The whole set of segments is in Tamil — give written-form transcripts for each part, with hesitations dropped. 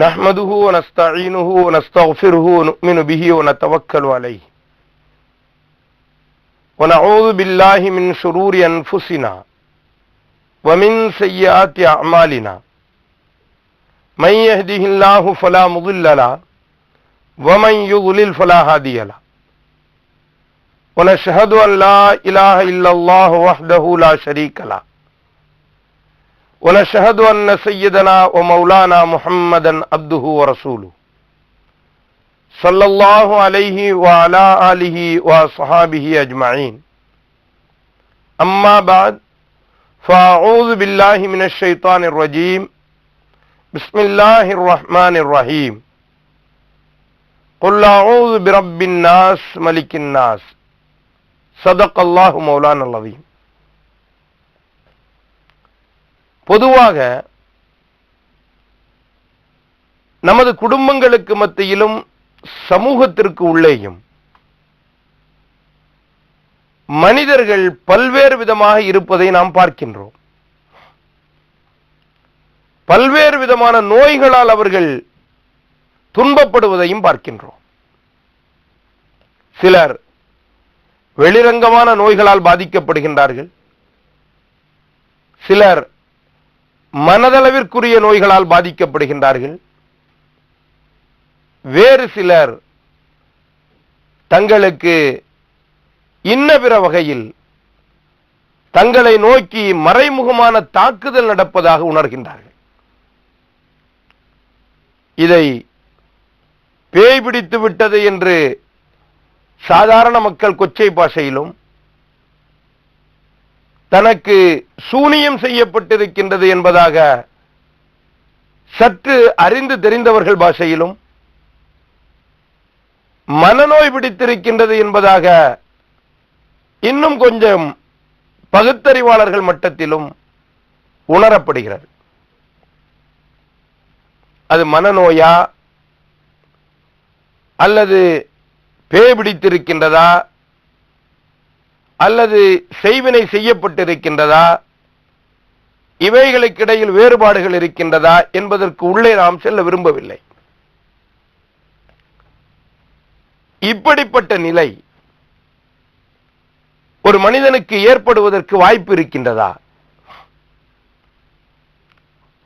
نحمده ونستعينه ونستغفره ونؤمن به ونتوكل عليه ونعوذ بالله من شرور أنفسنا ومن سيئات أعمالنا من يهده الله فلا مضل له ومن يضلل فلا هادي له ونشهد أن لا إله إلا الله وحده لا شريك له ونشهد أن سيدنا ومولانا محمدا عبده ورسوله صلى الله عليه وعلى آله وصحابه أجمعين أما بعد فأعوذ بالله من الشيطان الرجيم بسم الله الرحمن الرحيم قل أعوذ برب الناس ملك الناس صدق الله مولانا العظيم. பொதுவாக நமது குடும்பங்களுக்கு மத்தியிலும் சமூகத்திற்கு உள்ளேயும் மனிதர்கள் பல்வேறு விதமாக இருப்பதை நாம் பார்க்கின்றோம். பல்வேறு விதமான நோய்களால் அவர்கள் துன்பப்படுவதையும் பார்க்கின்றோம். சிலர் வெளிரங்கமான நோய்களால் பாதிக்கப்படுகின்றார்கள். சிலர் மனதளவிற்குரிய நோய்களால் பாதிக்கப்படுகின்றார்கள். வேறு சிலர் தங்களுக்கு இன்ன பிற வகையில் தங்களை நோக்கி மறைமுகமான தாக்குதல் நடப்பதாக உணர்கின்றார்கள். இதை பேய் பிடித்து விட்டது என்று சாதாரண மக்கள் கொச்சை பாஷையிலும், தனக்கு சூனியம் செய்யப்பட்டிருக்கின்றது என்பதாக சற்று அறிந்து தெரிந்தவர்கள் பாஷையிலும், மனநோய் பிடித்திருக்கின்றது என்பதாக இன்னும் கொஞ்சம் பகுத்தறிவாளர்கள் மட்டத்திலும் உணரப்படுகிறது. அது மனநோயா அல்லது பேய் பிடித்திருக்கின்றதா அல்லது செய்வினை செய்யப்பட்டிருக்கின்றதா, இவைகளுக்கிடையில் வேறுபாடுகள் இருக்கின்றதா என்பதற்கு உள்ளே நாம் செல்ல விரும்பவில்லை. இப்படிப்பட்ட நிலை ஒரு மனிதனுக்கு ஏற்படுவதற்கு வாய்ப்பு இருக்கின்றதா?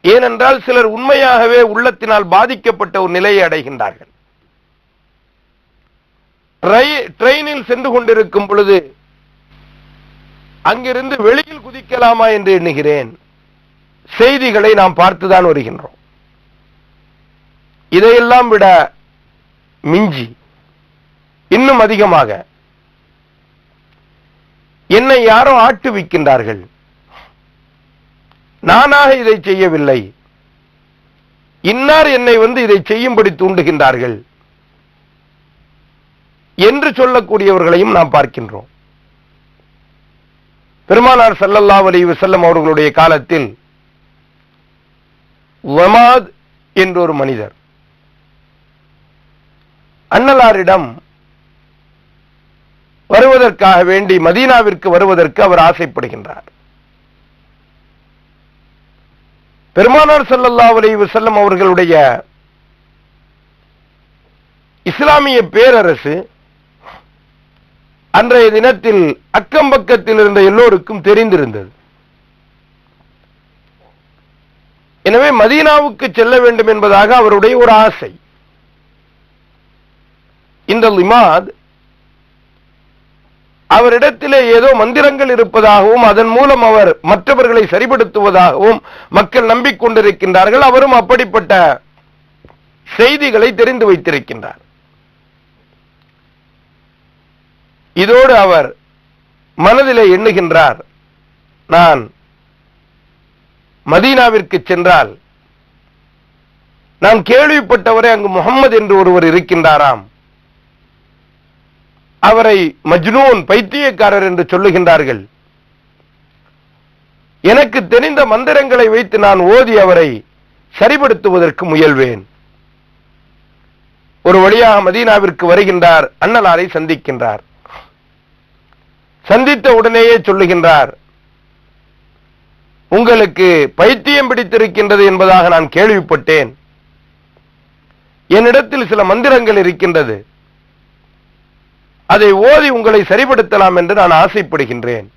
ஏனென்றால் சிலர் உண்மையாகவே உள்ளத்தினால் பாதிக்கப்பட்ட ஒரு நிலையை அடைகின்றார்கள். ட்ரெயினில் சென்று கொண்டிருக்கும் பொழுது அங்கிருந்து வெளியில் குதிக்கலாமா என்று எண்ணுகிறேன். செய்திகளை நாம் பார்த்துதான் வருகின்றோம். இதையெல்லாம் விட மிஞ்சி இன்னும் அதிகமாக என்னை யாரோ ஆட்டுவிக்கின்றார்கள், நானாக இதை செய்யவில்லை, இன்னார் என்னை இதை செய்யும்படி தூண்டுகின்றார்கள் என்று சொல்லக்கூடியவர்களையும் நாம் பார்க்கின்றோம். பெருமானார் ஸல்லல்லாஹு அலைஹி வஸல்லம் அவர்களுடைய காலத்தில் வமாத் என்ற ஒரு மனிதர் அன்னலாரிடம் வருவதற்காக வேண்டி மதீனாவிற்கு வருவதற்கு அவர் ஆசைப்படுகின்றார். பெருமானார் ஸல்லல்லாஹு அலைஹி வஸல்லம் அவர்களுடைய இஸ்லாமிய பேரரசு அன்றைய தினத்தில் அக்கம் பக்கத்தில் இருந்த எல்லோருக்கும் தெரிந்திருந்தது. எனவே மதீனாவுக்கு செல்ல வேண்டும் என்பதாக அவருடைய ஒரு ஆசை. இந்த லிமாத் அவரிடத்திலே ஏதோ மந்திரங்கள் இருப்பதாகவும் அதன் மூலம் அவர் மற்றவர்களை சரிபடுத்துவதாகவும் மக்கள் நம்பிக்கொண்டிருக்கின்றார்கள். அவரும் அப்படிப்பட்ட செய்திகளை தெரிந்து வைத்திருக்கின்றார். இதோடு அவர் மனதிலே எண்ணுகின்றார், நான் மதீனாவிற்கு சென்றால் நான் கேள்விப்பட்டவரை அங்கு முஹம்மது என்று ஒருவர் இருக்கின்றாராம், அவரை மஜ்னூன் பைத்தியக்காரர் என்று சொல்லுகின்றார்கள், எனக்கு தெரிந்த மந்திரங்களை வைத்து நான் ஓதி அவரை சரிபடுத்துவதற்கு முயல்வேன். ஒரு வழியாக மதீனாவிற்கு வருகின்றார். அன்னலாரை சந்திக்கின்றார். சந்தித்த உடனேயே சொல்லுகின்றார், உங்களுக்கு பைத்தியம் பிடித்திருக்கின்றது என்பதாக நான் கேள்விப்பட்டேன். என்னிடத்தில் சில மந்திரங்கள் இருக்கின்றது, அதை ஓதி உங்களை சரிப்படுத்தலாம் என்று நான் ஆசைப்படுகின்றேன்.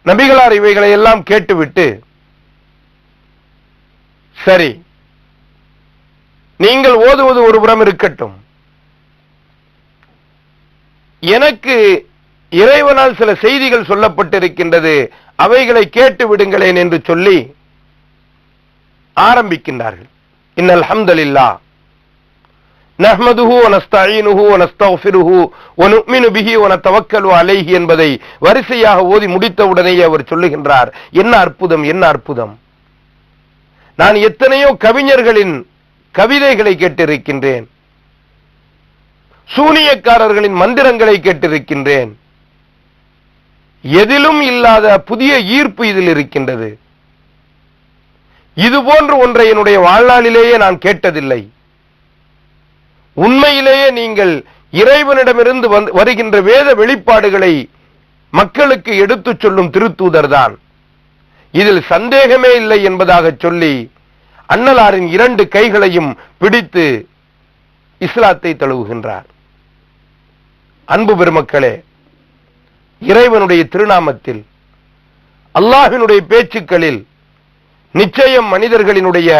நபிகளார் இவைகளை எல்லாம் கேட்டுவிட்டு, சரி, நீங்கள் ஓதுவது ஒரு புறம் இருக்கட்டும், எனக்கு இறைவனால் சில செய்திகள் சொல்லப்பட்டிருக்கின்றது, அவைகளை கேட்டு விடுங்களேன் என்று சொல்லி ஆரம்பிக்கின்றார்கள். இன்னல் ஹம்தலில்லாஹ் நஹ்மதுஹு வ நஸ்தஈனுஹு வ நஸ்தக்ஃபிருஹு வ நு'மினு பிஹி வ நதவக்கலு அலைஹி என்பதை வரிசையாக ஓதி முடித்தவுடனேயே அவர் சொல்லுகின்றார், என்ன அற்புதம், என்ன அற்புதம்! நான் எத்தனையோ கவிஞர்களின் கவிதைகளை கேட்டிருக்கின்றேன், சூனியக்காரர்களின் மந்திரங்களை கேட்டிருக்கின்றேன், எதிலும் இல்லாத புதிய ஈர்ப்பு இதில் இருக்கின்றது. இது போன்று ஒன்றை என்னுடைய வாழ்நாளிலேயே நான் கேட்டதில்லை. உண்மையிலேயே நீங்கள் இறைவனிடமிருந்து வருகின்ற வேத வெளிப்பாடுகளை மக்களுக்கு எடுத்துச் சொல்லும் திருத்தூதர் தான், இதில் சந்தேகமே இல்லை என்பதாக சொல்லி அன்னலாரின் 2 கைகளையும் பிடித்து இஸ்லாத்தை தழுவுகின்றார். அன்பு பெருமக்களே, இறைவனுடைய திருநாமத்தில், அல்லாஹ்வினுடைய பேச்சுக்களில் நிச்சயம் மனிதர்களினுடைய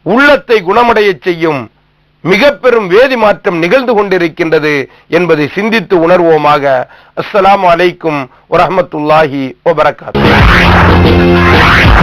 உள்ளத்தை குணமடைய செய்யும் மிக பெரும் வேதி மாற்றம் நிகழ்ந்து கொண்டிருக்கின்றது என்பதை சிந்தித்து உணர்வோமாக. அஸ்ஸலாமு அலைக்கும் வரஹ்மத்துல்லாஹி வபரகாத்துஹு.